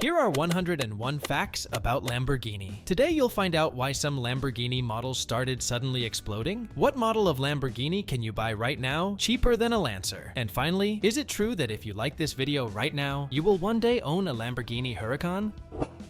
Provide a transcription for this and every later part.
Here are 101 facts about Lamborghini. Today you'll find out why some Lamborghini models started suddenly exploding, what model of Lamborghini can you buy right now cheaper than a Lancer, and finally, is it true that if you like this video right now, you will one day own a Lamborghini Huracan?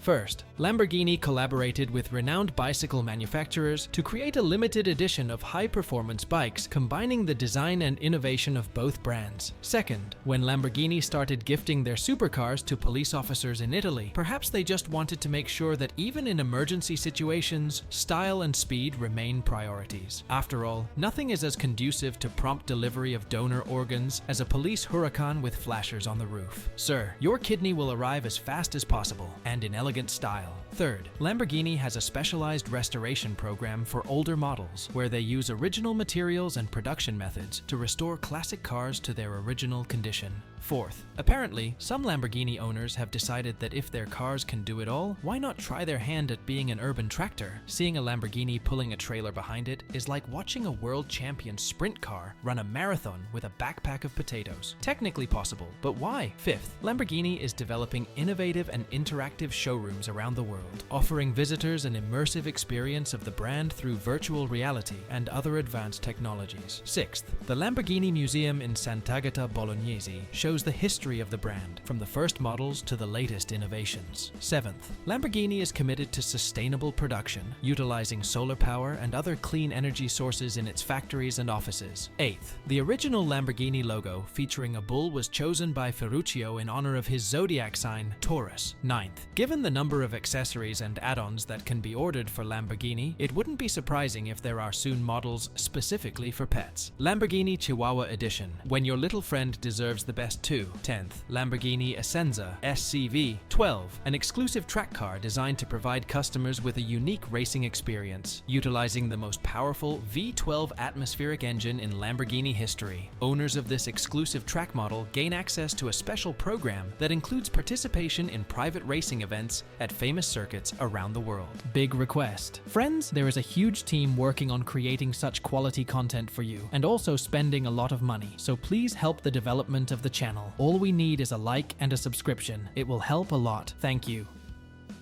First, Lamborghini collaborated with renowned bicycle manufacturers to create a limited edition of high-performance bikes, combining the design and innovation of both brands. Second, when Lamborghini started gifting their supercars to police officers in Italy, perhaps they just wanted to make sure that even in emergency situations, style and speed remain priorities. After all, nothing is as conducive to prompt delivery of donor organs as a police Huracan with flashers on the roof. Sir, your kidney will arrive as fast as possible and in elegant style. Third, Lamborghini has a specialized restoration program for older models where they use original materials and production methods to restore classic cars to their original condition. Fourth, apparently, some Lamborghini owners have decided that if their cars can do it all, why not try their hand at being an urban tractor? Seeing a Lamborghini pulling a trailer behind it is like watching a world champion sprint car run a marathon with a backpack of potatoes. Technically possible, but why? Fifth, Lamborghini is developing innovative and interactive showrooms around the world, offering visitors an immersive experience of the brand through virtual reality and other advanced technologies. Sixth, the Lamborghini Museum in Sant'Agata Bolognese shows the history of the brand, from the first models to the latest innovations. Seventh, Lamborghini is committed to sustainable production, utilizing solar power and other clean energy sources in its factories and offices. Eighth, the original Lamborghini logo featuring a bull was chosen by Ferruccio in honor of his zodiac sign, Taurus. Ninth, given the number of accessories and add-ons that can be ordered for Lamborghini, it wouldn't be surprising if there are soon models specifically for pets. Lamborghini Chihuahua Edition, when your little friend deserves the best too. 10th, Lamborghini Essenza SCV. 12, an exclusive track car designed to provide customers with a unique racing experience, utilizing the most powerful V12 atmospheric engine in Lamborghini history. Owners of this exclusive track model gain access to a special program that includes participation in private racing events at famous circuits around the world. Big request. Friends, there is a huge team working on creating such quality content for you, and also spending a lot of money, so please help the development of the channel. All we need is a like and a subscription. It will help a lot. Thank you.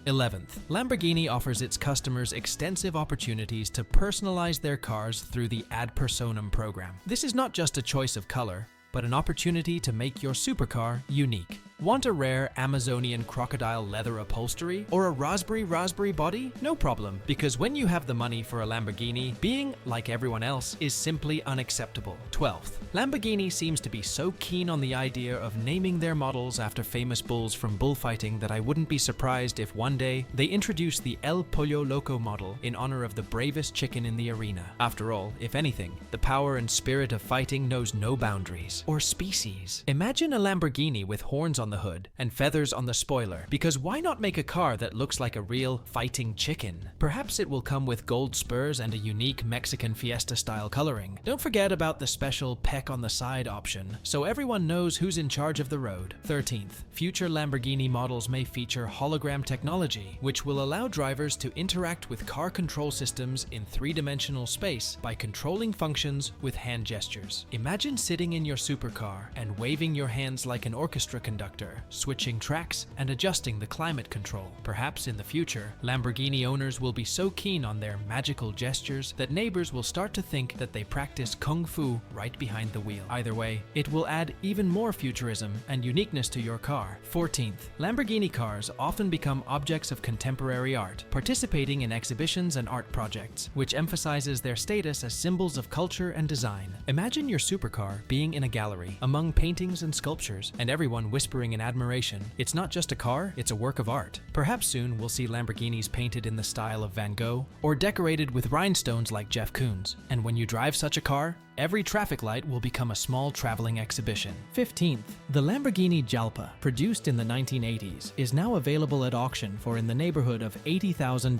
11th, Lamborghini offers its customers extensive opportunities to personalize their cars through the Ad Personam program. This is not just a choice of color, but an opportunity to make your supercar unique. Want a rare Amazonian crocodile leather upholstery or a raspberry body? No problem, because when you have the money for a Lamborghini, being like everyone else is simply unacceptable. 12th, Lamborghini seems to be so keen on the idea of naming their models after famous bulls from bullfighting that I wouldn't be surprised if one day they introduce the El Pollo Loco model in honor of the bravest chicken in the arena. After all, if anything, the power and spirit of fighting knows no boundaries or species. Imagine a Lamborghini with horns on the hood and feathers on the spoiler, because why not make a car that looks like a real fighting chicken? Perhaps it will come with gold spurs and a unique Mexican Fiesta style coloring. Don't forget about the special peck on the side option, so everyone knows who's in charge of the road. 13th, future Lamborghini models may feature hologram technology, which will allow drivers to interact with car control systems in three-dimensional space by controlling functions with hand gestures. Imagine sitting in your supercar and waving your hands like an orchestra conductor, switching tracks and adjusting the climate control. Perhaps in the future, Lamborghini owners will be so keen on their magical gestures that neighbors will start to think that they practice kung fu right behind the wheel. Either way, it will add even more futurism and uniqueness to your car. 14th, Lamborghini cars often become objects of contemporary art, participating in exhibitions and art projects, which emphasizes their status as symbols of culture and design. Imagine your supercar being in a gallery among paintings and sculptures, and everyone whispering in admiration. It's not just a car, it's a work of art. Perhaps soon we'll see Lamborghinis painted in the style of Van Gogh or decorated with rhinestones like Jeff Koons. And when you drive such a car, every traffic light will become a small traveling exhibition. 15th, the Lamborghini Jalpa, produced in the 1980s, is now available at auction for in the neighborhood of $80,000,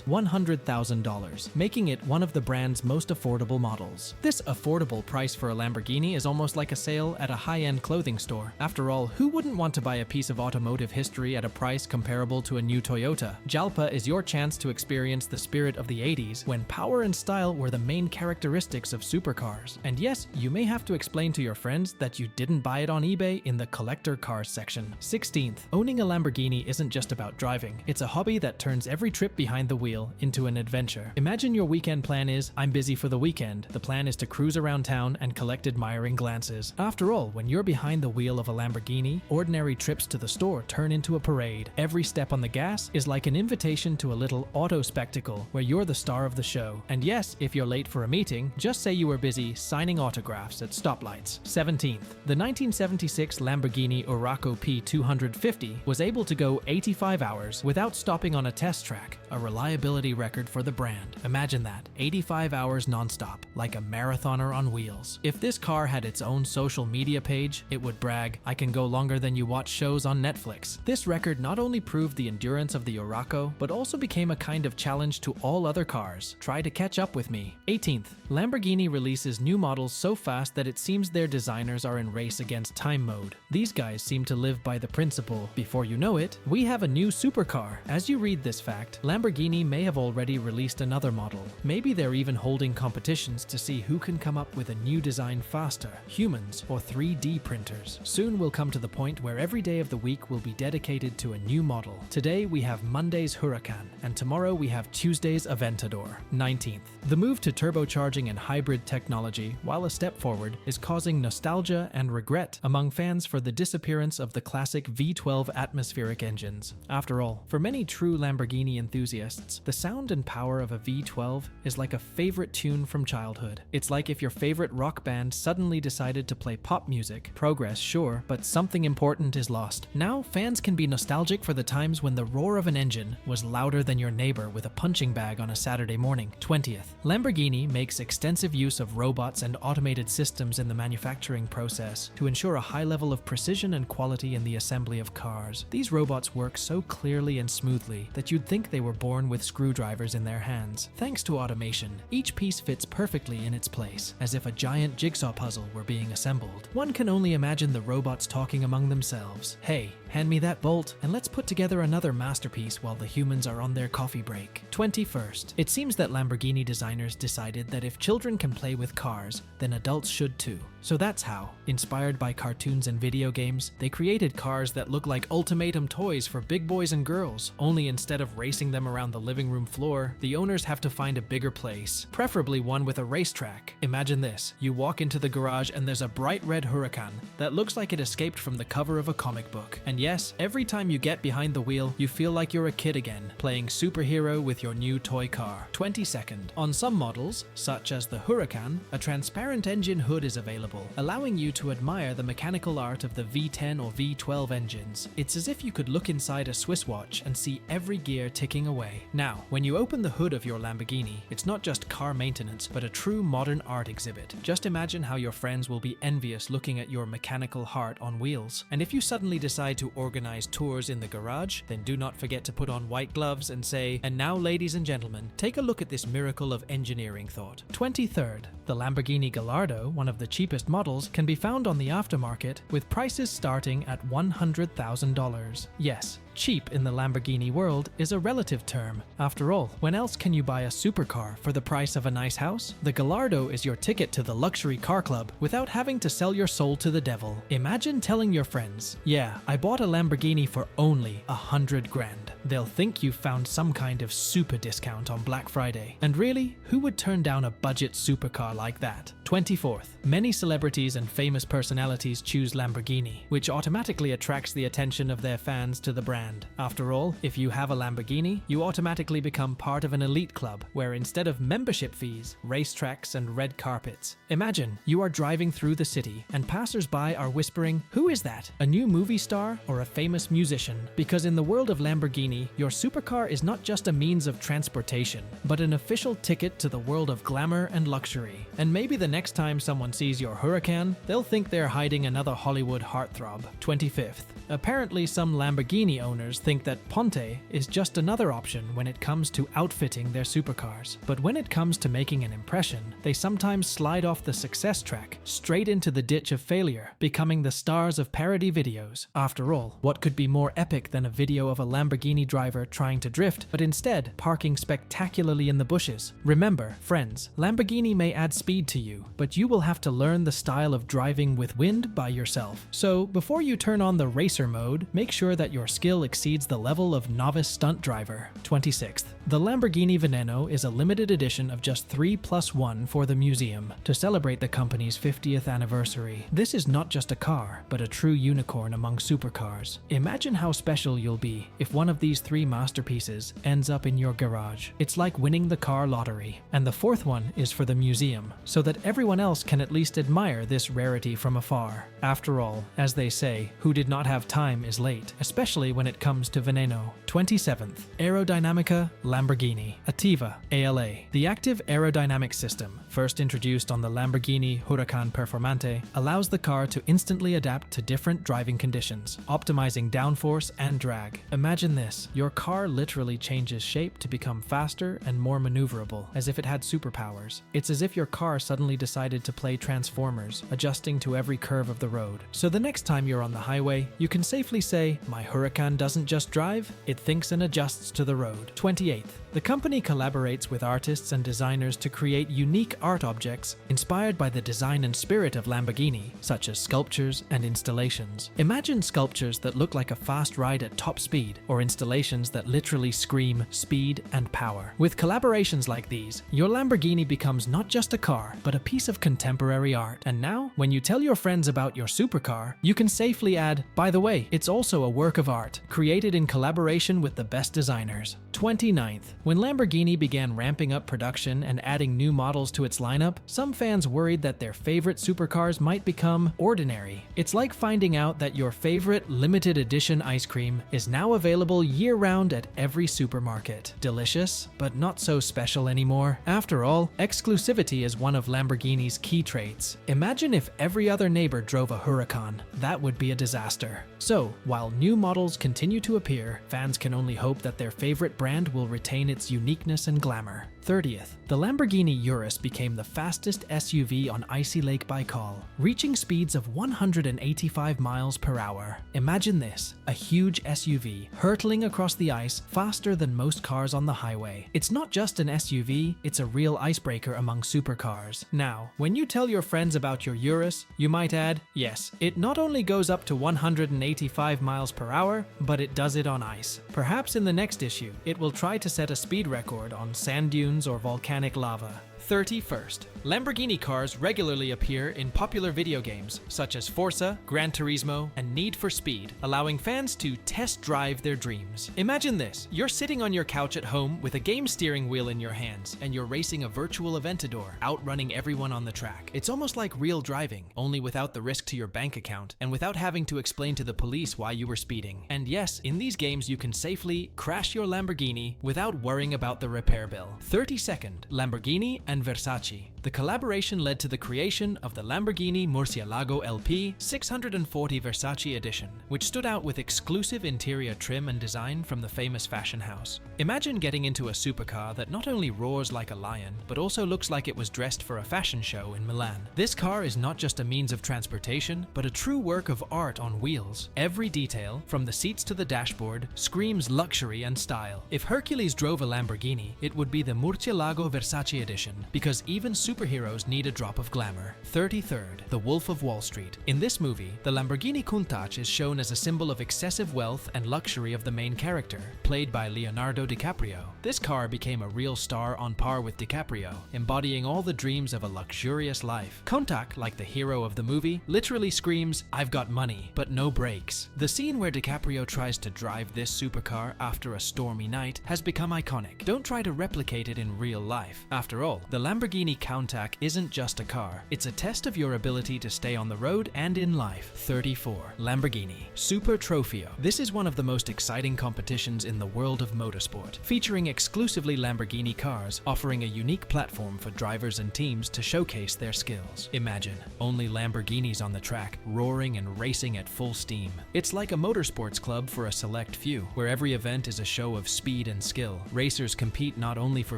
$100,000, making it one of the brand's most affordable models. This affordable price for a Lamborghini is almost like a sale at a high-end clothing store. After all, who wouldn't want to buy a piece of automotive history at a price comparable to a new Toyota? Jalpa is your chance to experience the spirit of the 80s, when power and style were the main characteristics of supercars. cars. And yes, you may have to explain to your friends that you didn't buy it on eBay in the collector cars section. 16th, owning a Lamborghini isn't just about driving. It's a hobby that turns every trip behind the wheel into an adventure. Imagine your weekend plan is, I'm busy for the weekend. The plan is to cruise around town and collect admiring glances. After all, when you're behind the wheel of a Lamborghini, ordinary trips to the store turn into a parade. Every step on the gas is like an invitation to a little auto spectacle where you're the star of the show. And yes, if you're late for a meeting, just say you were busy signing autographs at stoplights. 17th, the 1976 Lamborghini Urraco P250 was able to go 85 hours without stopping on a test track, a reliability record for the brand. Imagine that, 85 hours nonstop, like a marathoner on wheels. If this car had its own social media page, it would brag, I can go longer than you watch shows on Netflix. This record not only proved the endurance of the Urraco, but also became a kind of challenge to all other cars. Try to catch up with me. 18th, Lamborghini releases new models so fast that it seems their designers are in race against time mode. These guys seem to live by the principle, before you know it, we have a new supercar. As you read this fact, Lamborghini may have already released another model. Maybe they're even holding competitions to see who can come up with a new design faster, humans or 3D printers. Soon we'll come to the point where every day of the week will be dedicated to a new model. Today we have Monday's Huracan, and tomorrow we have Tuesday's Aventador. 19th, the move to turbocharging and hybrid technology, while a step forward, is causing nostalgia and regret among fans for the disappearance of the classic V12 atmospheric engines. After all, for many true Lamborghini enthusiasts, the sound and power of a V12 is like a favorite tune from childhood. It's like if your favorite rock band suddenly decided to play pop music. Progress, sure, but something important is lost. Now, fans can be nostalgic for the times when the roar of an engine was louder than your neighbor with a punching bag on a Saturday morning. 20th, Lamborghini makes extensive use of robots and automated systems in the manufacturing process to ensure a high level of precision and quality in the assembly of cars. These robots work so clearly and smoothly that you'd think they were born with screwdrivers in their hands. Thanks to automation, each piece fits perfectly in its place, as if a giant jigsaw puzzle were being assembled. One can only imagine the robots talking among themselves. Hey, hand me that bolt, and let's put together another masterpiece while the humans are on their coffee break. 21st, it seems that Lamborghini designers decided that if children can play with cars, then adults should too. So that's how, inspired by cartoons and video games, they created cars that look like ultimatum toys for big boys and girls. Only instead of racing them around the living room floor, the owners have to find a bigger place, preferably one with a racetrack. Imagine this, you walk into the garage and there's a bright red Huracan that looks like it escaped from the cover of a comic book. And yes, every time you get behind the wheel, you feel like you're a kid again, playing superhero with your new toy car. 22nd, on some models, such as the Huracan, a transparent engine hood is available, allowing you to admire the mechanical art of the V10 or V12 engines. It's as if you could look inside a Swiss watch and see every gear ticking away. Now, when you open the hood of your Lamborghini, it's not just car maintenance, but a true modern art exhibit. Just imagine how your friends will be envious looking at your mechanical heart on wheels. And if you suddenly decide to organize tours in the garage, then do not forget to put on white gloves and say, and now ladies and gentlemen, take a look at this miracle of engineering thought. 23rd, the Lamborghini Gallardo, one of the cheapest models, can be found on the aftermarket with prices starting at $100,000. Yes, cheap in the Lamborghini world is a relative term. After all, when else can you buy a supercar for the price of a nice house? The Gallardo is your ticket to the luxury car club without having to sell your soul to the devil. Imagine telling your friends, yeah, I bought a Lamborghini for only $100 grand. They'll think you found some kind of super discount on Black Friday. And really, who would turn down a budget supercar like that? 24th, many celebrities and famous personalities choose Lamborghini, which automatically attracts the attention of their fans to the brand. After all, if you have a Lamborghini, you automatically become part of an elite club, where instead of membership fees, racetracks and red carpets. Imagine, you are driving through the city, and passers-by are whispering, who is that? A new movie star or a famous musician? Because in the world of Lamborghini, your supercar is not just a means of transportation, but an official ticket to the world of glamour and luxury. And maybe the next time someone sees your Huracan, they'll think they're hiding another Hollywood heartthrob. 25th, Apparently, some Lamborghini owners think that Ponte is just another option when it comes to outfitting their supercars. But when it comes to making an impression, they sometimes slide off the success track straight into the ditch of failure, becoming the stars of parody videos. After all, what could be more epic than a video of a Lamborghini driver trying to drift, but instead parking spectacularly in the bushes? Remember, friends, Lamborghini may add speed to you, but you will have to learn the style of driving with wind by yourself. So before you turn on the racer mode, make sure that your skill exceeds the level of novice stunt driver. 26th. The Lamborghini Veneno is a limited edition of just 3+1 for the museum to celebrate the company's 50th anniversary. This is not just a car, but a true unicorn among supercars. Imagine how special you'll be if one of these 3 masterpieces ends up in your garage. It's like winning the car lottery. And the 4th one is for the museum, so that everyone else can at least admire this rarity from afar. After all, as they say, who did not have time is late, especially when it comes to Veneno. 27th. Aerodynamica Lamborghini Attiva ALA. The active aerodynamic system, first introduced on the Lamborghini Huracan Performante, allows the car to instantly adapt to different driving conditions, optimizing downforce and drag. Imagine this, your car literally changes shape to become faster and more maneuverable, as if it had superpowers. It's as if your car suddenly decided to play Transformers, adjusting to every curve of the road. So the next time you're on the highway, you can safely say, my Huracan doesn't just drive, it thinks and adjusts to the road. 28th. The company collaborates with artists and designers to create unique art objects inspired by the design and spirit of Lamborghini, such as sculptures and installations. Imagine sculptures that look like a fast ride at top speed, or installations that literally scream speed and power. With collaborations like these, your Lamborghini becomes not just a car, but a piece of contemporary art. And now, when you tell your friends about your supercar, you can safely add, by the way, it's also a work of art, created in collaboration with the best designers. 29th. When Lamborghini began ramping up production and adding new models to its lineup, some fans worried that their favorite supercars might become ordinary. It's like finding out that your favorite limited edition ice cream is now available year-round at every supermarket. Delicious, but not so special anymore. After all, exclusivity is one of Lamborghini's key traits. Imagine if every other neighbor drove a Huracan. That would be a disaster. So, while new models continue to appear, fans can only hope that their favorite brand will retain its uniqueness and glamour. 30th. The Lamborghini Urus became the fastest SUV on icy Lake Baikal, reaching speeds of 185 miles per hour. Imagine this, a huge SUV hurtling across the ice faster than most cars on the highway. It's not just an SUV, it's a real icebreaker among supercars. Now, when you tell your friends about your Urus, you might add, yes, it not only goes up to 185 miles per hour, but it does it on ice. Perhaps in the next issue, it will try to set a speed record on sand dunes or volcanic lava. 31st. Lamborghini cars regularly appear in popular video games such as Forza, Gran Turismo, and Need for Speed, allowing fans to test drive their dreams. Imagine this, you're sitting on your couch at home with a game steering wheel in your hands, and you're racing a virtual Aventador, outrunning everyone on the track. It's almost like real driving, only without the risk to your bank account, and without having to explain to the police why you were speeding. And yes, in these games you can safely crash your Lamborghini without worrying about the repair bill. 32nd. Lamborghini and Versace. The collaboration led to the creation of the Lamborghini Murcielago LP 640 Versace edition, which stood out with exclusive interior trim and design from the famous fashion house. Imagine getting into a supercar that not only roars like a lion, but also looks like it was dressed for a fashion show in Milan. This car is not just a means of transportation, but a true work of art on wheels. Every detail, from the seats to the dashboard, screams luxury and style. If Hercules drove a Lamborghini, it would be the Murcielago Versace edition, because even superheroes need a drop of glamour. 33rd. The Wolf of Wall Street. In this movie, the Lamborghini Countach is shown as a symbol of excessive wealth and luxury of the main character, played by Leonardo DiCaprio. This car became a real star on par with DiCaprio, embodying all the dreams of a luxurious life. Countach, like the hero of the movie, literally screams, "I've got money, but no brakes." The scene where DiCaprio tries to drive this supercar after a stormy night has become iconic. Don't try to replicate it in real life. After all, the Lamborghini Countach Countach isn't just a car, it's a test of your ability to stay on the road and in life. 34. Lamborghini Super Trofeo. This is one of the most exciting competitions in the world of motorsport, featuring exclusively Lamborghini cars, offering a unique platform for drivers and teams to showcase their skills. Imagine, only Lamborghinis on the track, roaring and racing at full steam. It's like a motorsports club for a select few, where every event is a show of speed and skill. Racers compete not only for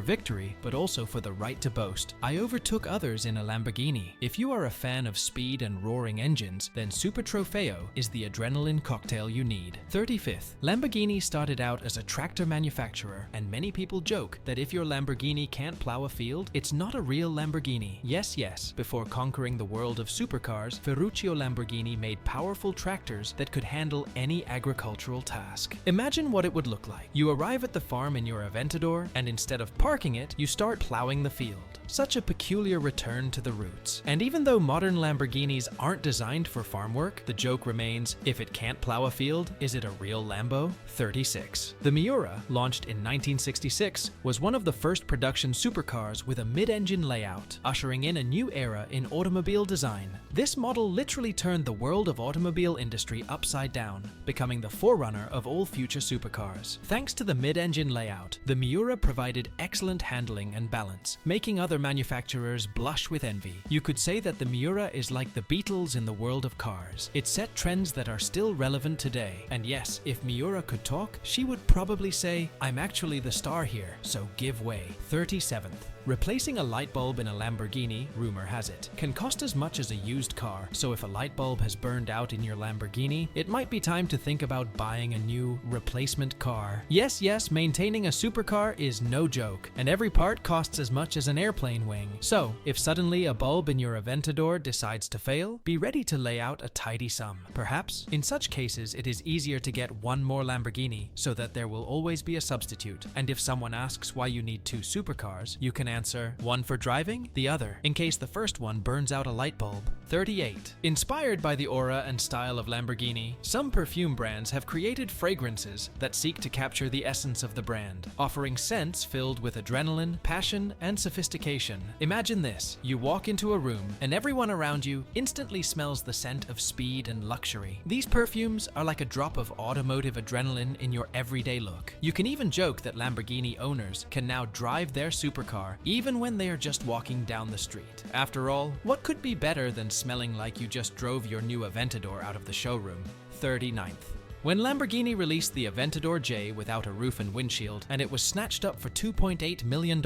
victory, but also for the right to boast, "I overtook others in a Lamborghini." If you are a fan of speed and roaring engines, then Super Trofeo is the adrenaline cocktail you need. 35th. Lamborghini started out as a tractor manufacturer, and many people joke that if your Lamborghini can't plow a field, it's not a real Lamborghini. Yes, before conquering the world of supercars, Ferruccio Lamborghini made powerful tractors that could handle any agricultural task. Imagine what it would look like. You arrive at the farm in your Aventador, and instead of parking it, you start plowing the field. Such a peculiar return to the roots. And even though modern Lamborghinis aren't designed for farm work, the joke remains, if it can't plow a field, is it a real Lambo? 36. The Miura, launched in 1966, was one of the first production supercars with a mid-engine layout, ushering in a new era in automobile design. This model literally turned the world of automobile industry upside down, becoming the forerunner of all future supercars. Thanks to the mid-engine layout, the Miura provided excellent handling and balance, making other manufacturers blush with envy. You could say that the Miura is like the Beatles in the world of cars. It set trends that are still relevant today. And yes, if Miura could talk, she would probably say, "I'm actually the star here, so give way." 37th. Replacing a light bulb in a Lamborghini, rumor has it, can cost as much as a used car, so if a light bulb has burned out in your Lamborghini, it might be time to think about buying a new replacement car. Yes, maintaining a supercar is no joke, and every part costs as much as an airplane wing. So, if suddenly a bulb in your Aventador decides to fail, be ready to lay out a tidy sum. Perhaps, in such cases, it is easier to get one more Lamborghini, so that there will always be a substitute, and if someone asks why you need two supercars, you can answer, one for driving, the other, in case the first one burns out a light bulb. 38. Inspired by the aura and style of Lamborghini, some perfume brands have created fragrances that seek to capture the essence of the brand, offering scents filled with adrenaline, passion, and sophistication. Imagine this, you walk into a room, and everyone around you instantly smells the scent of speed and luxury. These perfumes are like a drop of automotive adrenaline in your everyday look. You can even joke that Lamborghini owners can now drive their supercar even when they are just walking down the street. After all, what could be better than smelling like you just drove your new Aventador out of the showroom? 39th. When Lamborghini released the Aventador J without a roof and windshield, and it was snatched up for $2.8 million,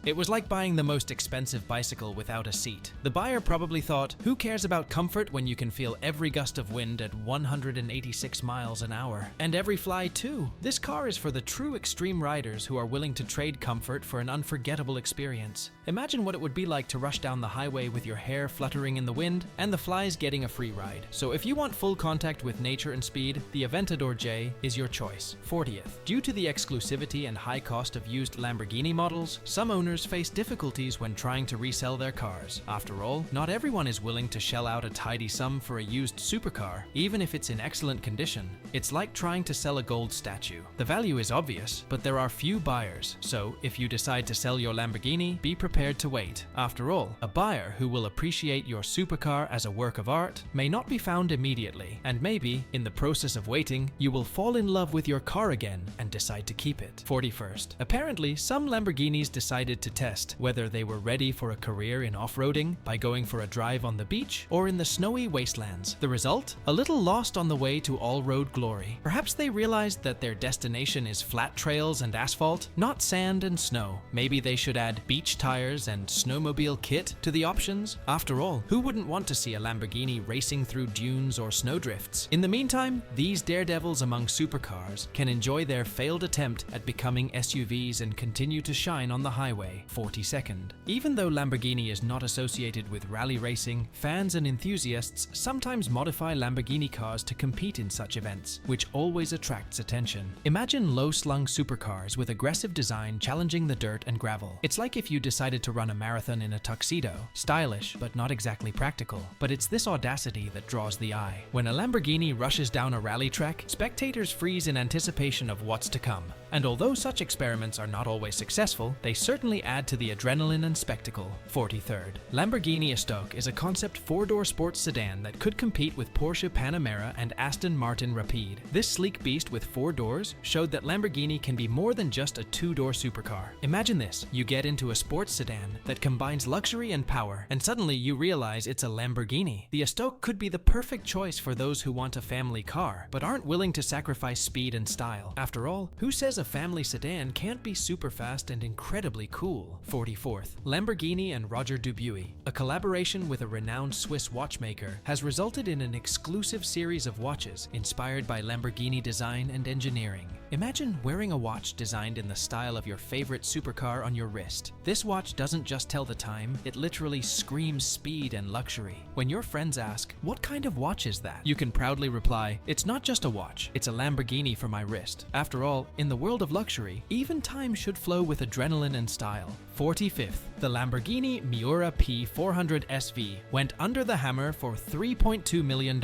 it was like buying the most expensive bicycle without a seat. The buyer probably thought, who cares about comfort when you can feel every gust of wind at 186 miles an hour? And every fly too. This car is for the true extreme riders who are willing to trade comfort for an unforgettable experience. Imagine what it would be like to rush down the highway with your hair fluttering in the wind and the flies getting a free ride. So if you want full contact with nature and speed, the Aventador J is your choice. 40th. Due to the exclusivity and high cost of used Lamborghini models, some owners face difficulties when trying to resell their cars. After all, not everyone is willing to shell out a tidy sum for a used supercar, even if it's in excellent condition. It's like trying to sell a gold statue. The value is obvious, but there are few buyers, so if you decide to sell your Lamborghini, be prepared to wait. After all, a buyer who will appreciate your supercar as a work of art may not be found immediately, and maybe, in the process of waiting, you will fall in love with your car again and decide to keep it. 41st. Apparently, some Lamborghinis decided to test whether they were ready for a career in off-roading by going for a drive on the beach or in the snowy wastelands. The result? A little lost on the way to all-road glory. Perhaps they realized that their destination is flat trails and asphalt, not sand and snow. Maybe they should add beach tires and snowmobile kit to the options. After all, who wouldn't want to see a Lamborghini racing through dunes or snowdrifts? In the meantime, these daredevils among supercars can enjoy their failed attempt at becoming SUVs and continue to shine on the highway. 42nd. Even though Lamborghini is not associated with rally racing, fans and enthusiasts sometimes modify Lamborghini cars to compete in such events, which always attracts attention. Imagine low-slung supercars with aggressive design challenging the dirt and gravel. It's like if you decided to run a marathon in a tuxedo. Stylish, but not exactly practical. But it's this audacity that draws the eye. When a Lamborghini rushes down a rally track, racetrack, spectators freeze in anticipation of what's to come. And although such experiments are not always successful, they certainly add to the adrenaline and spectacle. 43rd. Lamborghini Estoque is a concept four-door sports sedan that could compete with Porsche Panamera and Aston Martin Rapide. This sleek beast with 4 doors showed that Lamborghini can be more than just a 2-door supercar. Imagine this, you get into a sports sedan that combines luxury and power, and suddenly you realize it's a Lamborghini. The Estoque could be the perfect choice for those who want a family car, but aren't willing to sacrifice speed and style. After all, who says a family sedan can't be super fast and incredibly cool? 44th. Lamborghini and Roger Dubuis. A collaboration with a renowned Swiss watchmaker has resulted in an exclusive series of watches inspired by Lamborghini design and engineering. Imagine wearing a watch designed in the style of your favorite supercar on your wrist. This watch doesn't just tell the time, it literally screams speed and luxury. When your friends ask, "What kind of watch is that?" you can proudly reply, "It's not just a watch, it's a Lamborghini for my wrist." After all, in the world of luxury, even time should flow with adrenaline and style. 45th. The Lamborghini Miura P400 SV went under the hammer for $3.2 million,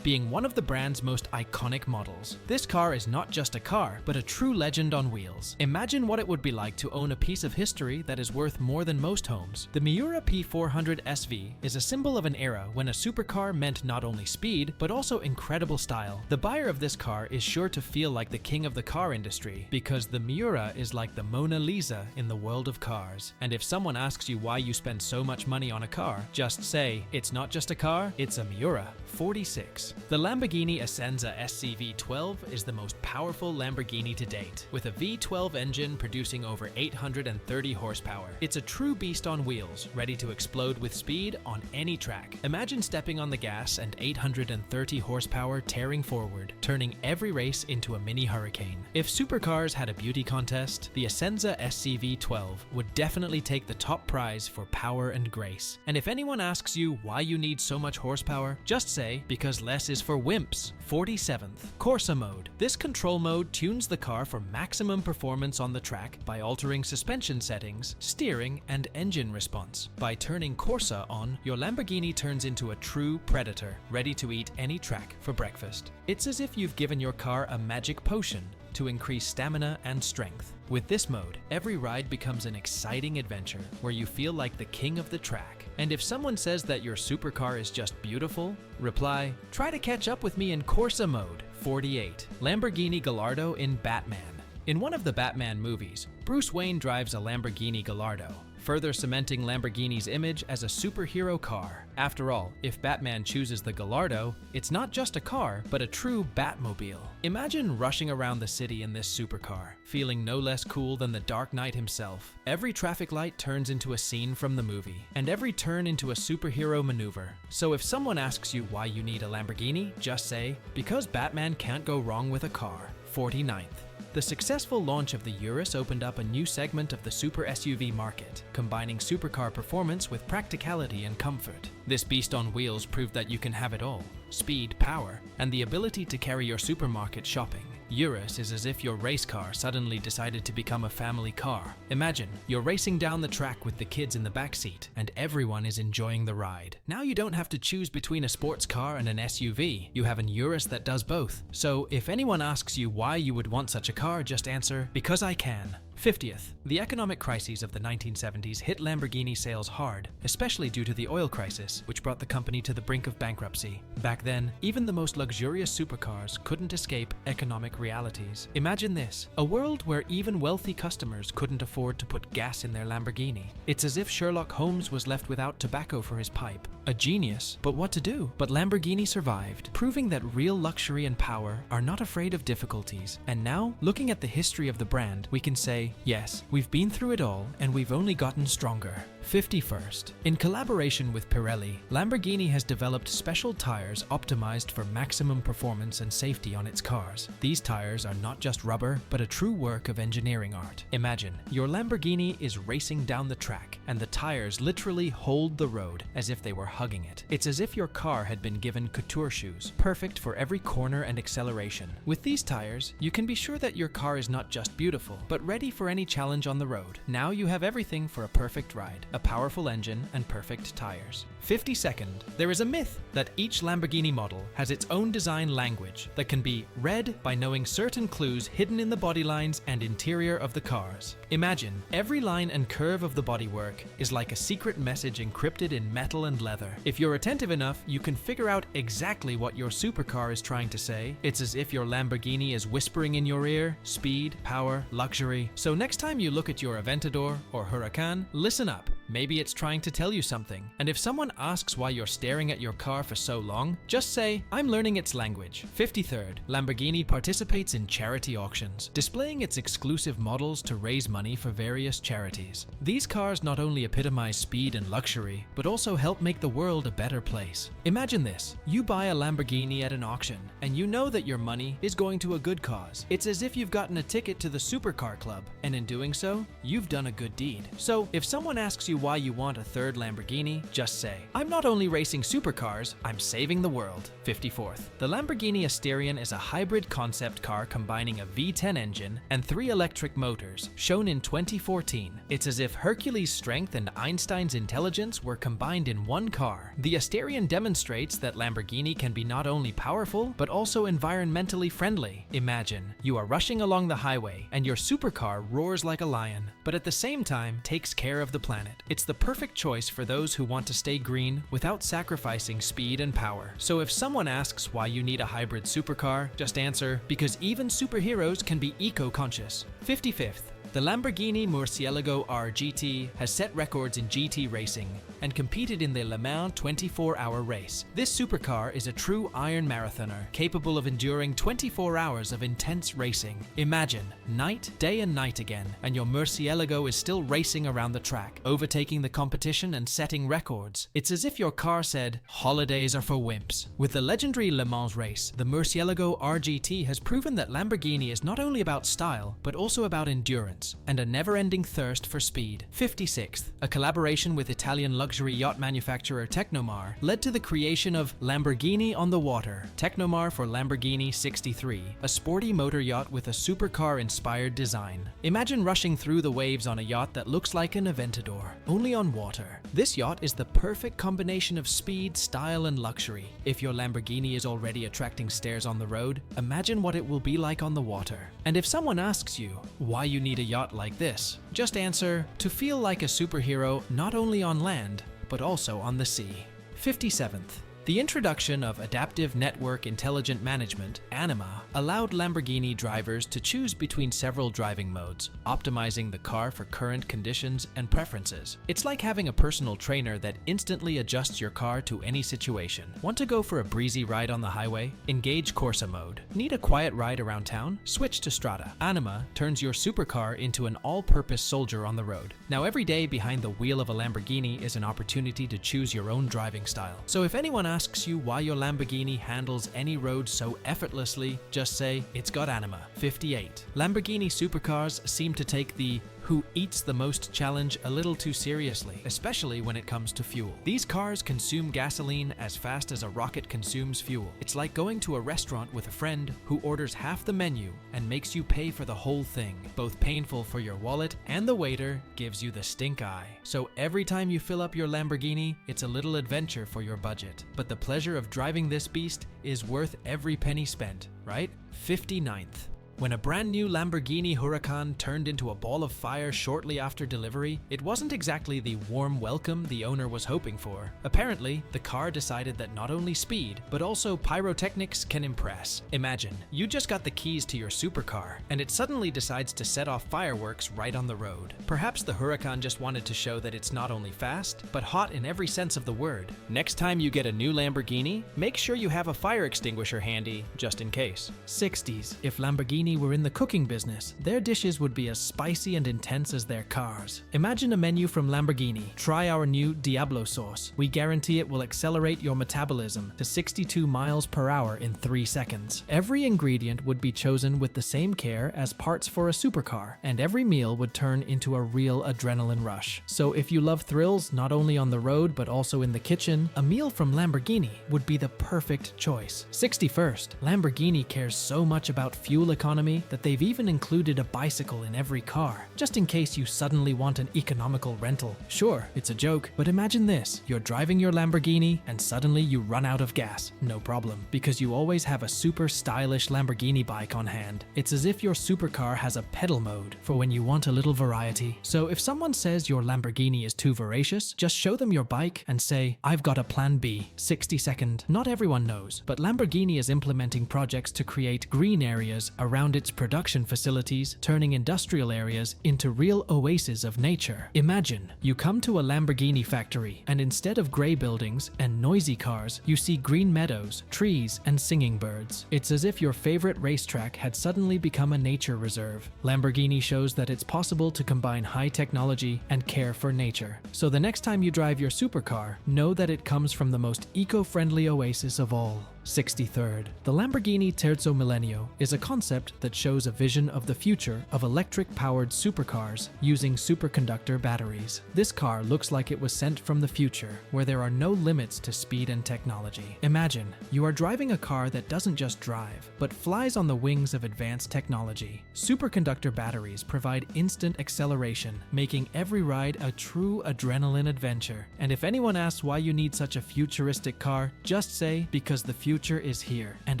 being one of the brand's most iconic models. This car is not just a car, but a true legend on wheels. Imagine what it would be like to own a piece of history that is worth more than most homes. The Miura P400 SV is a symbol of an era when a supercar meant not only speed, but also incredible style. The buyer of this car is sure to feel like the king of the car industry, because the Miura is like the Mona Lisa in the world of cars. And if someone asks you why you spend so much money on a car, just say, "It's not just a car, it's a Miura." 46. The Lamborghini Essenza SCV12 is the most powerful Lamborghini to date, with a V12 engine producing over 830 horsepower. It's a true beast on wheels, ready to explode with speed on any track. Imagine stepping on the gas and 830 horsepower tearing forward, turning every race into a mini hurricane. If supercars had a beauty contest, the Essenza SCV12 would definitely take the top prize for power and grace. And if anyone asks you why you need so much horsepower, just say, "Because less is for wimps." 47th. Corsa mode. This control mode tunes the car for maximum performance on the track by altering suspension settings, steering, and engine response. By turning Corsa on, your Lamborghini turns into a true predator, ready to eat any track for breakfast. It's as if you've given your car a magic potion to increase stamina and strength. With this mode, every ride becomes an exciting adventure where you feel like the king of the track. And if someone says that your supercar is just beautiful, reply, "Try to catch up with me in Corsa mode." 48. Lamborghini Gallardo in Batman. In one of the Batman movies, Bruce Wayne drives a Lamborghini Gallardo, further cementing Lamborghini's image as a superhero car. After all, if Batman chooses the Gallardo, it's not just a car, but a true Batmobile. Imagine rushing around the city in this supercar, feeling no less cool than the Dark Knight himself. Every traffic light turns into a scene from the movie, and every turn into a superhero maneuver. So if someone asks you why you need a Lamborghini, just say, "Because Batman can't go wrong with a car." 49th. The successful launch of the Urus opened up a new segment of the super SUV market, combining supercar performance with practicality and comfort. This beast on wheels proved that you can have it all: speed, power, and the ability to carry your supermarket shopping. Urus is as if your race car suddenly decided to become a family car. Imagine, you're racing down the track with the kids in the backseat, and everyone is enjoying the ride. Now you don't have to choose between a sports car and an SUV. You have an Urus that does both. So if anyone asks you why you would want such a car, just answer, "Because I can." 50th. The economic crises of the 1970s hit Lamborghini sales hard, especially due to the oil crisis, which brought the company to the brink of bankruptcy. Back then, even the most luxurious supercars couldn't escape economic realities. Imagine this, a world where even wealthy customers couldn't afford to put gas in their Lamborghini. It's as if Sherlock Holmes was left without tobacco for his pipe. A genius, but what to do? But Lamborghini survived, proving that real luxury and power are not afraid of difficulties. And now, looking at the history of the brand, we can say, yes, we've been through it all, and we've only gotten stronger. 51st. In collaboration with Pirelli, Lamborghini has developed special tires optimized for maximum performance and safety on its cars. These tires are not just rubber, but a true work of engineering art. Imagine, your Lamborghini is racing down the track, and the tires literally hold the road as if they were hugging it. It's as if your car had been given couture shoes, perfect for every corner and acceleration. With these tires, you can be sure that your car is not just beautiful, but ready for any challenge on the road. Now you have everything for a perfect ride: a powerful engine and perfect tires. 52nd, there is a myth that each Lamborghini model has its own design language that can be read by knowing certain clues hidden in the body lines and interior of the cars. Imagine every line and curve of the bodywork is like a secret message encrypted in metal and leather. If you're attentive enough, you can figure out exactly what your supercar is trying to say. It's as if your Lamborghini is whispering in your ear: speed, power, luxury. So next time you look at your Aventador or Huracan, listen up. Maybe it's trying to tell you something. And if someone asks why you're staring at your car for so long, just say, "I'm learning its language." 53rd, Lamborghini participates in charity auctions, displaying its exclusive models to raise money for various charities. These cars not only epitomize speed and luxury, but also help make the world a better place. Imagine this: you buy a Lamborghini at an auction, and you know that your money is going to a good cause. It's as if you've gotten a ticket to the Supercar Club, and in doing so, you've done a good deed. So if someone asks you why you want a third Lamborghini, just say, "I'm not only racing supercars, I'm saving the world." 54th, the Lamborghini Asterion is a hybrid concept car combining a V10 engine and 3 electric motors, shown in 2014. It's as if Hercules' strength and Einstein's intelligence were combined in one car. The Asterion demonstrates that Lamborghini can be not only powerful, but also environmentally friendly. Imagine, you are rushing along the highway and your supercar roars like a lion, but at the same time takes care of the planet. It's the perfect choice for those who want to stay green without sacrificing speed and power. So if someone asks why you need a hybrid supercar, just answer, because even superheroes can be eco-conscious. 55th, the Lamborghini Murcielago R GT has set records in GT racing and competed in the Le Mans 24-hour race. This supercar is a true iron marathoner, capable of enduring 24 hours of intense racing. Imagine, night, day and night again, and your Murcielago is still racing around the track, overtaking the competition and setting records. It's as if your car said, "Holidays are for wimps." With the legendary Le Mans race, the Murcielago R GT has proven that Lamborghini is not only about style, but also about endurance and a never-ending thirst for speed. 56th, a collaboration with Italian luxury yacht manufacturer Technomar led to the creation of Lamborghini on the Water. Technomar for Lamborghini 63, a sporty motor yacht with a supercar-inspired design. Imagine rushing through the waves on a yacht that looks like an Aventador, only on water. This yacht is the perfect combination of speed, style, and luxury. If your Lamborghini is already attracting stares on the road, imagine what it will be like on the water. And if someone asks you why you need a yacht like this, just answer, "To feel like a superhero not only on land, but also on the sea." 57th, the introduction of Adaptive Network Intelligent Management, ANIMA, allowed Lamborghini drivers to choose between several driving modes, optimizing the car for current conditions and preferences. It's like having a personal trainer that instantly adjusts your car to any situation. Want to go for a breezy ride on the highway? Engage Corsa mode. Need a quiet ride around town? Switch to Strada. ANIMA turns your supercar into an all-purpose soldier on the road. Now every day behind the wheel of a Lamborghini is an opportunity to choose your own driving style. So if anyone asks you why your Lamborghini handles any road so effortlessly, just say, "It's got ANIMA." 58. Lamborghini supercars seem to take the "who eats the most" challenge a little too seriously, especially when it comes to fuel. These cars consume gasoline as fast as a rocket consumes fuel. It's like going to a restaurant with a friend who orders half the menu and makes you pay for the whole thing. Both painful for your wallet, and the waiter gives you the stink eye. So every time you fill up your Lamborghini, it's a little adventure for your budget. But the pleasure of driving this beast is worth every penny spent, right? 59th. When a brand new Lamborghini Huracan turned into a ball of fire shortly after delivery, it wasn't exactly the warm welcome the owner was hoping for. Apparently, the car decided that not only speed, but also pyrotechnics can impress. Imagine, you just got the keys to your supercar, and it suddenly decides to set off fireworks right on the road. Perhaps the Huracan just wanted to show that it's not only fast, but hot in every sense of the word. Next time you get a new Lamborghini, make sure you have a fire extinguisher handy, just in case. 60s. If Lamborghini were in the cooking business, their dishes would be as spicy and intense as their cars. Imagine a menu from Lamborghini. Try our new Diablo sauce. We guarantee it will accelerate your metabolism to 62 miles per hour in 3 seconds. Every ingredient would be chosen with the same care as parts for a supercar, and every meal would turn into a real adrenaline rush. So if you love thrills not only on the road but also in the kitchen, a meal from Lamborghini would be the perfect choice. 61st. Lamborghini cares so much about fuel economy economy that they've even included a bicycle in every car, just in case you suddenly want an economical rental. Sure, it's a joke, but imagine this. You're driving your Lamborghini and suddenly you run out of gas. No problem, because you always have a super stylish Lamborghini bike on hand. It's as if your supercar has a pedal mode for when you want a little variety. So if someone says your Lamborghini is too voracious, just show them your bike and say, "I've got a plan B." 60-second. Not everyone knows, but Lamborghini is implementing projects to create green areas around its production facilities, turning industrial areas into real oases of nature. Imagine, you come to a Lamborghini factory, and instead of grey buildings and noisy cars, you see green meadows, trees, and singing birds. It's as if your favorite racetrack had suddenly become a nature reserve. Lamborghini shows that it's possible to combine high technology and care for nature. So the next time you drive your supercar, know that it comes from the most eco-friendly oasis of all. 63rd. The Lamborghini Terzo Millennio is a concept that shows a vision of the future of electric-powered supercars using superconductor batteries. This car looks like it was sent from the future, where there are no limits to speed and technology. Imagine, you are driving a car that doesn't just drive, but flies on the wings of advanced technology. Superconductor batteries provide instant acceleration, making every ride a true adrenaline adventure. And if anyone asks why you need such a futuristic car, just say, because the future is here, and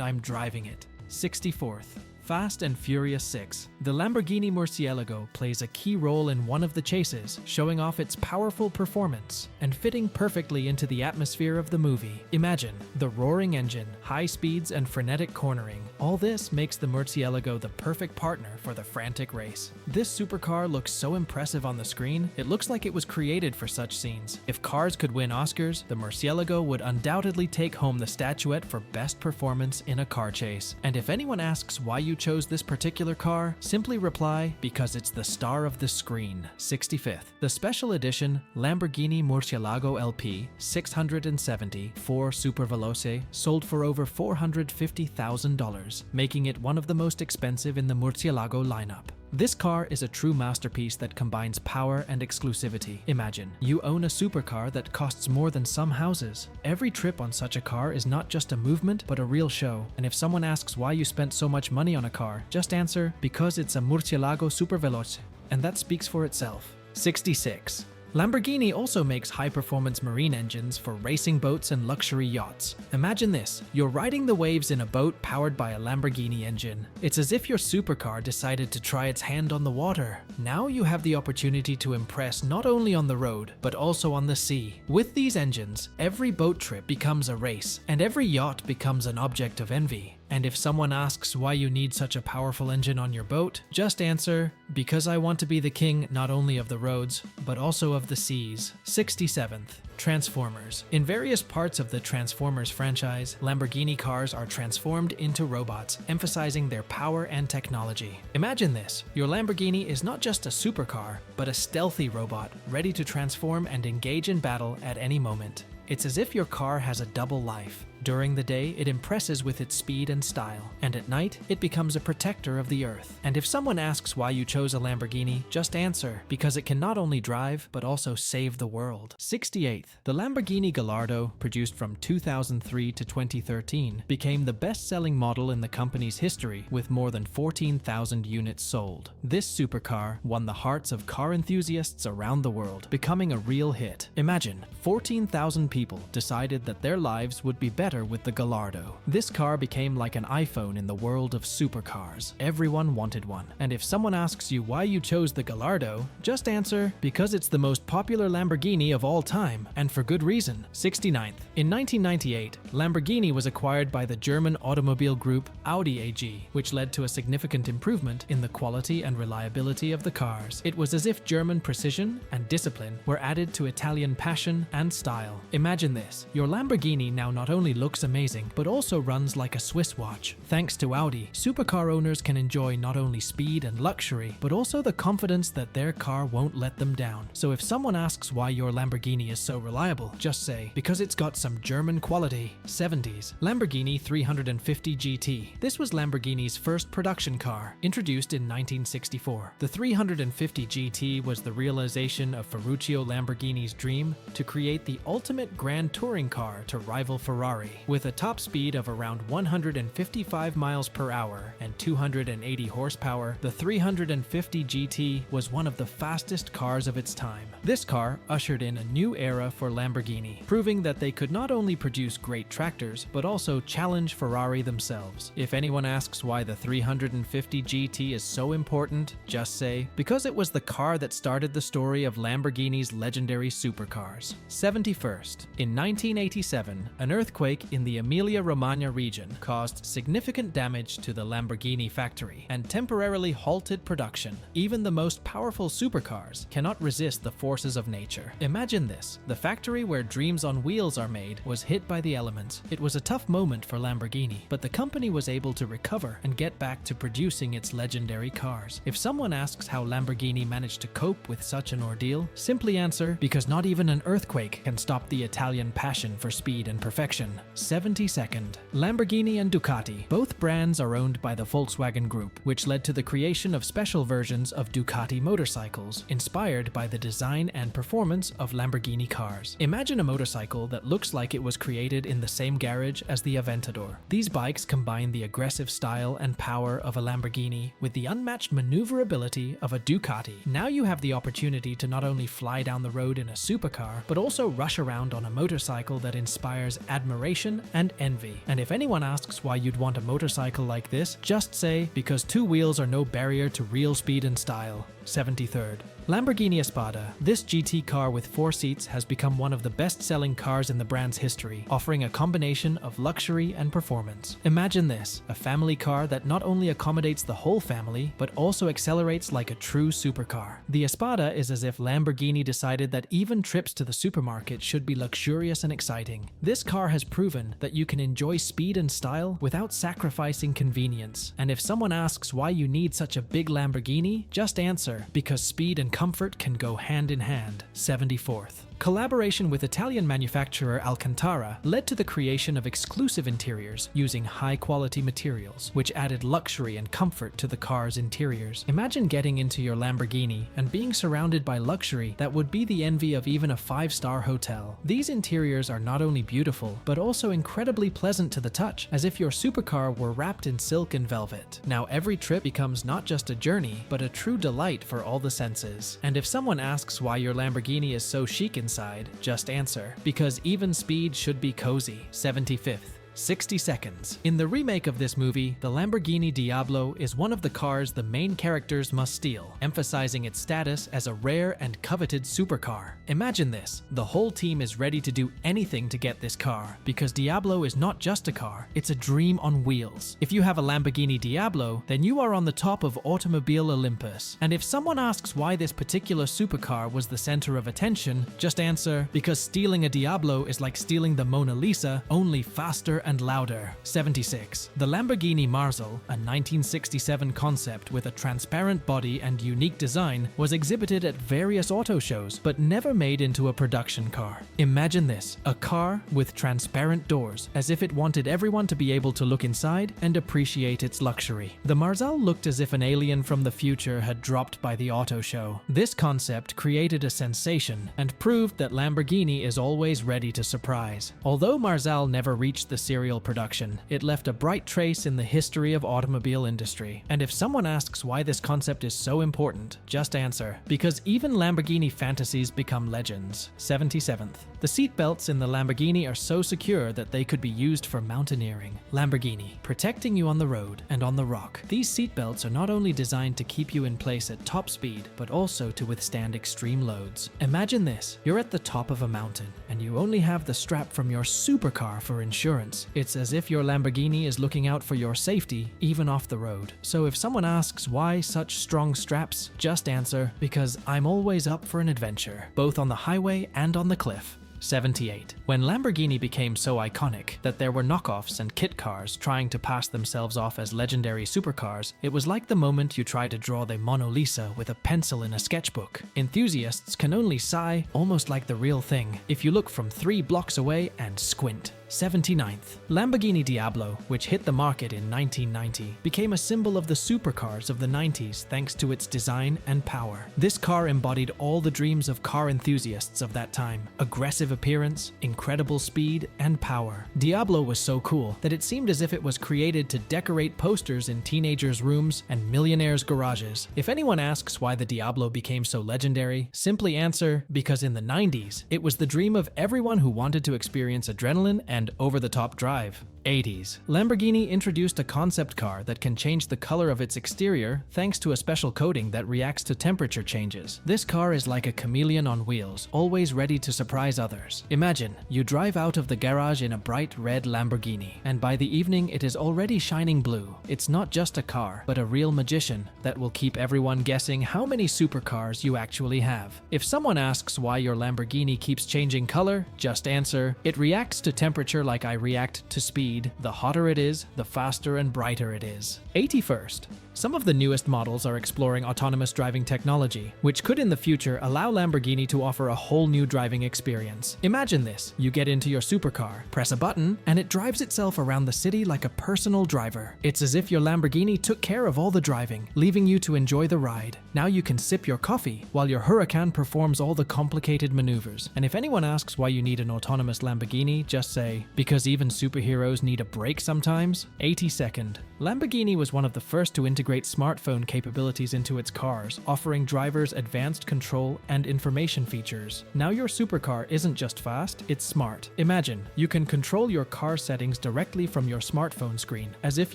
I'm driving it. 64th. Fast and Furious 6. The Lamborghini Murcielago plays a key role in one of the chases, showing off its powerful performance and fitting perfectly into the atmosphere of the movie. Imagine the roaring engine, high speeds, and frenetic cornering. All this makes the Murcielago the perfect partner for the frantic race. This supercar looks so impressive on the screen, it looks like it was created for such scenes. If cars could win Oscars, the Murcielago would undoubtedly take home the statuette for best performance in a car chase. And if anyone asks why you chose this particular car, simply reply, because it's the star of the screen. 65th. The special edition Lamborghini Murcielago LP 670 4 Superveloce sold for over $450,000, making it one of the most expensive in the Murcielago lineup. This car is a true masterpiece that combines power and exclusivity. Imagine, you own a supercar that costs more than some houses. Every trip on such a car is not just a movement, but a real show. And if someone asks why you spent so much money on a car, just answer, because it's a Murcielago Superveloce. And that speaks for itself. 66. Lamborghini also makes high-performance marine engines for racing boats and luxury yachts. Imagine this, you're riding the waves in a boat powered by a Lamborghini engine. It's as if your supercar decided to try its hand on the water. Now you have the opportunity to impress not only on the road, but also on the sea. With these engines, every boat trip becomes a race, and every yacht becomes an object of envy. And if someone asks why you need such a powerful engine on your boat, just answer, because I want to be the king not only of the roads, but also of the seas. 67th. Transformers. In various parts of the Transformers franchise, Lamborghini cars are transformed into robots, emphasizing their power and technology. Imagine this, your Lamborghini is not just a supercar, but a stealthy robot, ready to transform and engage in battle at any moment. It's as if your car has a double life. During the day, it impresses with its speed and style, and at night, it becomes a protector of the earth. And if someone asks why you chose a Lamborghini, just answer, because it can not only drive, but also save the world. 68th. The Lamborghini Gallardo, produced from 2003 to 2013, became the best-selling model in the company's history with more than 14,000 units sold. This supercar won the hearts of car enthusiasts around the world, becoming a real hit. Imagine, 14,000 people decided that their lives would be better with the Gallardo. This car became like an iPhone in the world of supercars. Everyone wanted one. And if someone asks you why you chose the Gallardo, just answer, because it's the most popular Lamborghini of all time, and for good reason. 69th. In 1998, Lamborghini was acquired by the German automobile group Audi AG, which led to a significant improvement in the quality and reliability of the cars. It was as if German precision and discipline were added to Italian passion and style. Imagine this, your Lamborghini now not only looks amazing, but also runs like a Swiss watch. Thanks to Audi, supercar owners can enjoy not only speed and luxury, but also the confidence that their car won't let them down. So if someone asks why your Lamborghini is so reliable, just say, because it's got some German quality. 70s. Lamborghini 350 GT. This was Lamborghini's first production car, introduced in 1964. The 350 GT was the realization of Ferruccio Lamborghini's dream to create the ultimate grand touring car to rival Ferrari. story. With a top speed of around 155 miles per hour and 280 horsepower, the 350 GT was one of the fastest cars of its time. This car ushered in a new era for Lamborghini, proving that they could not only produce great tractors, but also challenge Ferrari themselves. If anyone asks why the 350 GT is so important, just say, because it was the car that started the story of Lamborghini's legendary supercars. 71st. In 1987, an earthquake in the Emilia-Romagna region caused significant damage to the Lamborghini factory and temporarily halted production. Even the most powerful supercars cannot resist the forces of nature. Imagine this: the factory where dreams on wheels are made was hit by the elements. It was a tough moment for Lamborghini, but the company was able to recover and get back to producing its legendary cars. If someone asks how Lamborghini managed to cope with such an ordeal, simply answer, because not even an earthquake can stop the Italian passion for speed and perfection. 72nd. Lamborghini and Ducati. Both brands are owned by the Volkswagen Group, which led to the creation of special versions of Ducati motorcycles, inspired by the design and performance of Lamborghini cars. Imagine a motorcycle that looks like it was created in the same garage as the Aventador. These bikes combine the aggressive style and power of a Lamborghini with the unmatched maneuverability of a Ducati. Now you have the opportunity to not only fly down the road in a supercar, but also rush around on a motorcycle that inspires admiration and envy. And if anyone asks why you'd want a motorcycle like this, just say, because two wheels are no barrier to real speed and style. 73rd. Lamborghini Espada. This GT car with 4 seats has become one of the best-selling cars in the brand's history, offering a combination of luxury and performance. Imagine this: a family car that not only accommodates the whole family, but also accelerates like a true supercar. The Espada is as if Lamborghini decided that even trips to the supermarket should be luxurious and exciting. This car has proven that you can enjoy speed and style without sacrificing convenience. And if someone asks why you need such a big Lamborghini, just answer, because speed and comfort can go hand in hand. 74th. Collaboration with Italian manufacturer Alcantara led to the creation of exclusive interiors using high-quality materials, which added luxury and comfort to the car's interiors. Imagine getting into your Lamborghini and being surrounded by luxury that would be the envy of even a 5-star hotel. These interiors are not only beautiful, but also incredibly pleasant to the touch, as if your supercar were wrapped in silk and velvet. Now every trip becomes not just a journey, but a true delight for all the senses. And if someone asks why your Lamborghini is so chic inside, just answer, because even speed should be cozy. 75th. 60 seconds. In the remake of this movie, the Lamborghini Diablo is one of the cars the main characters must steal, emphasizing its status as a rare and coveted supercar. Imagine this: the whole team is ready to do anything to get this car, because Diablo is not just a car, it's a dream on wheels. If you have a Lamborghini Diablo, then you are on the top of Automobile Olympus. And if someone asks why this particular supercar was the center of attention, just answer, because stealing a Diablo is like stealing the Mona Lisa, only faster and louder. 76. The Lamborghini Marzel, a 1967 concept with a transparent body and unique design, was exhibited at various auto shows, but never made into a production car. Imagine this: a car with transparent doors, as if it wanted everyone to be able to look inside and appreciate its luxury. The Marzel looked as if an alien from the future had dropped by the auto show. This concept created a sensation and proved that Lamborghini is always ready to surprise. Although Marzel never reached the serial production, it left a bright trace in the history of automobile industry. And if someone asks why this concept is so important, just answer, because even Lamborghini fantasies become legends. 77th. The seat belts in the Lamborghini are so secure that they could be used for mountaineering. Lamborghini, protecting you on the road and on the rock. These seat belts are not only designed to keep you in place at top speed, but also to withstand extreme loads. Imagine this: you're at the top of a mountain, and you only have the strap from your supercar for insurance. It's as if your Lamborghini is looking out for your safety, even off the road. So if someone asks why such strong straps, just answer, because I'm always up for an adventure, both on the highway and on the cliff. 78. When Lamborghini became so iconic that there were knockoffs and kit cars trying to pass themselves off as legendary supercars, it was like the moment you try to draw the Mona Lisa with a pencil in a sketchbook. Enthusiasts can only sigh, almost like the real thing, if you look from 3 blocks away and squint. 79th. Lamborghini Diablo, which hit the market in 1990, became a symbol of the supercars of the 90s thanks to its design and power. This car embodied all the dreams of car enthusiasts of that time: aggressive massive appearance, incredible speed, and power. Diablo was so cool that it seemed as if it was created to decorate posters in teenagers' rooms and millionaires' garages. If anyone asks why the Diablo became so legendary, simply answer, because in the 90s, it was the dream of everyone who wanted to experience adrenaline and over-the-top drive. 80s. Lamborghini introduced a concept car that can change the color of its exterior thanks to a special coating that reacts to temperature changes. This car is like a chameleon on wheels, always ready to surprise others. Imagine, you drive out of the garage in a bright red Lamborghini, and by the evening it is already shining blue. It's not just a car, but a real magician that will keep everyone guessing how many supercars you actually have. If someone asks why your Lamborghini keeps changing color, just answer, it reacts to temperature like I react to speed. The hotter it is, the faster and brighter it is. 81st. Some of the newest models are exploring autonomous driving technology, which could in the future allow Lamborghini to offer a whole new driving experience. Imagine this, you get into your supercar, press a button, and it drives itself around the city like a personal driver. It's as if your Lamborghini took care of all the driving, leaving you to enjoy the ride. Now you can sip your coffee, while your Huracan performs all the complicated maneuvers. And if anyone asks why you need an autonomous Lamborghini, just say, because even superheroes need a break sometimes. 82nd. Lamborghini was one of the first to integrate smartphone capabilities into its cars, offering drivers advanced control and information features. Now your supercar isn't just fast, it's smart. Imagine, you can control your car settings directly from your smartphone screen, as if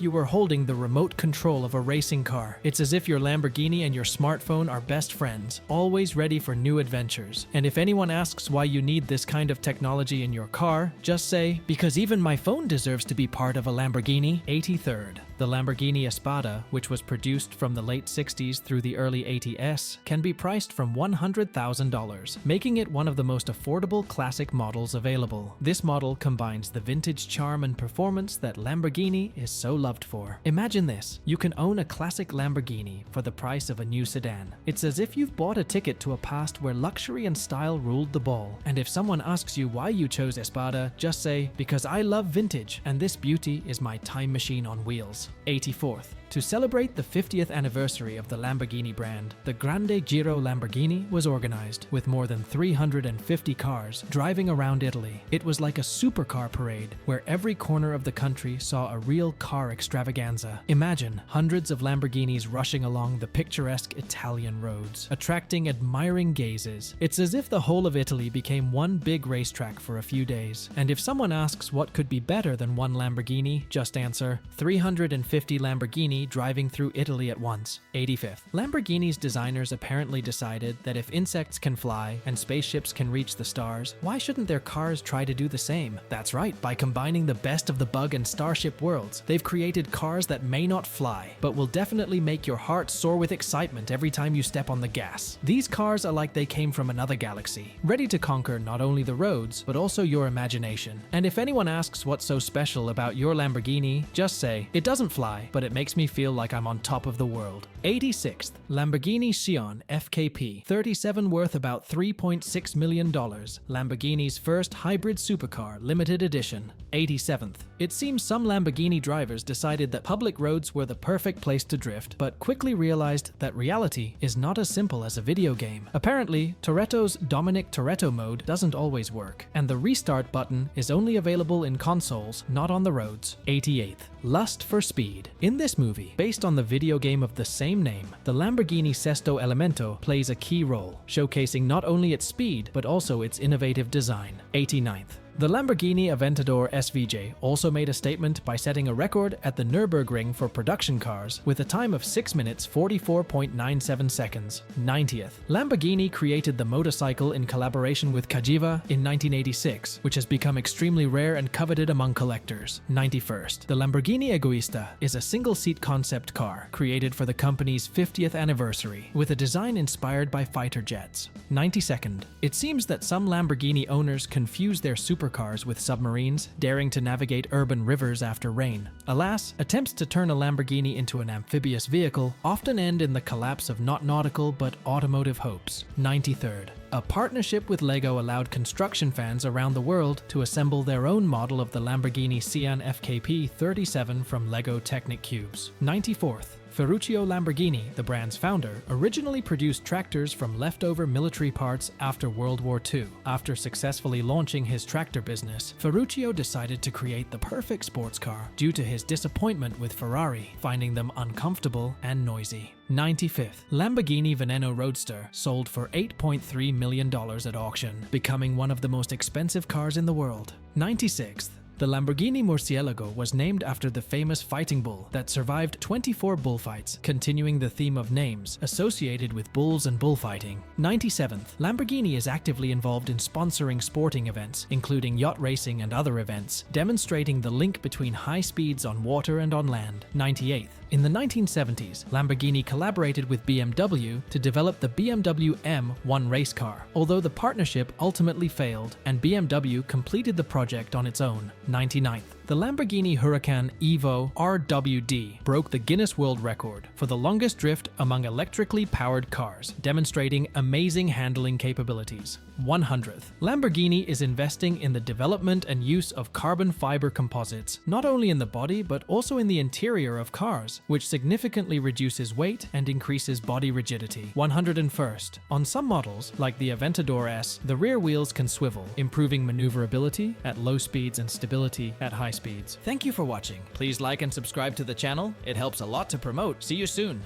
you were holding the remote control of a racing car. It's as if your Lamborghini and your smartphone are best friends, always ready for new adventures. And if anyone asks why you need this kind of technology in your car, just say, because even my phone deserves to be part of a Lamborghini. 83rd. The Lamborghini Espada, which was produced from the late 60s through the early 80s, can be priced from $100,000, making it one of the most affordable classic models available. This model combines the vintage charm and performance that Lamborghini is so loved for. Imagine this, you can own a classic Lamborghini for the price of a new sedan. It's as if you've bought a ticket to a past where luxury and style ruled the ball. And if someone asks you why you chose Espada, just say, because I love vintage, and this beauty is my time machine on wheels. 84th. To celebrate the 50th anniversary of the Lamborghini brand, the Grande Giro Lamborghini was organized, with more than 350 cars driving around Italy. It was like a supercar parade, where every corner of the country saw a real car extravaganza. Imagine hundreds of Lamborghinis rushing along the picturesque Italian roads, attracting admiring gazes. It's as if the whole of Italy became one big racetrack for a few days. And if someone asks what could be better than one Lamborghini, just answer, 350 Lamborghini driving through Italy at once. 85th. Lamborghini's designers apparently decided that if insects can fly and spaceships can reach the stars, why shouldn't their cars try to do the same? That's right, by combining the best of the bug and starship worlds, they've created cars that may not fly, but will definitely make your heart soar with excitement every time you step on the gas. These cars are like they came from another galaxy, ready to conquer not only the roads, but also your imagination. And if anyone asks what's so special about your Lamborghini, just say, it doesn't fly, but it makes me feel like I'm on top of the world. 86th. Lamborghini Sion FKP 37, worth about $3.6 million. Lamborghini's first hybrid supercar, limited edition. 87th. It seems some Lamborghini drivers decided that public roads were the perfect place to drift, but quickly realized that reality is not as simple as a video game. Apparently, Toretto's Dominic Toretto mode doesn't always work, and the restart button is only available in consoles, not on the roads. 88th. Lust for Speed. In this movie, based on the video game of the same name, the Lamborghini Sesto Elemento plays a key role, showcasing not only its speed, but also its innovative design. 89th. The Lamborghini Aventador SVJ also made a statement by setting a record at the Nürburgring for production cars with a time of 6 minutes 44.97 seconds. 90th. Lamborghini created the motorcycle in collaboration with Cagiva in 1986, which has become extremely rare and coveted among collectors. 91st. The Lamborghini Egoista is a single-seat concept car created for the company's 50th anniversary, with a design inspired by fighter jets. 92nd. It seems that some Lamborghini owners confuse their supercars with submarines, daring to navigate urban rivers after rain. Alas, attempts to turn a Lamborghini into an amphibious vehicle often end in the collapse of not nautical but automotive hopes. 93rd. A partnership with LEGO allowed construction fans around the world to assemble their own model of the Lamborghini Sian FKP 37 from LEGO Technic Cubes. 94th. Ferruccio Lamborghini, the brand's founder, originally produced tractors from leftover military parts after World War II. After successfully launching his tractor business, Ferruccio decided to create the perfect sports car due to his disappointment with Ferrari, finding them uncomfortable and noisy. 95th, Lamborghini Veneno Roadster sold for $8.3 million at auction, becoming one of the most expensive cars in the world. 96th, the Lamborghini Murcielago was named after the famous fighting bull that survived 24 bullfights, continuing the theme of names associated with bulls and bullfighting. 97th, Lamborghini is actively involved in sponsoring sporting events, including yacht racing and other events, demonstrating the link between high speeds on water and on land. 98th, in the 1970s, Lamborghini collaborated with BMW to develop the BMW M1 race car, although the partnership ultimately failed and BMW completed the project on its own. 99th, the Lamborghini Huracan Evo RWD broke the Guinness World Record for the longest drift among electrically powered cars, demonstrating amazing handling capabilities. 100th, Lamborghini is investing in the development and use of carbon fiber composites, not only in the body but also in the interior of cars, which significantly reduces weight and increases body rigidity. 101st, on some models, like the Aventador S, the rear wheels can swivel, improving maneuverability at low speeds and stability at high speeds. Thank you for watching. Please like and subscribe to the channel. It helps a lot to promote. See you soon.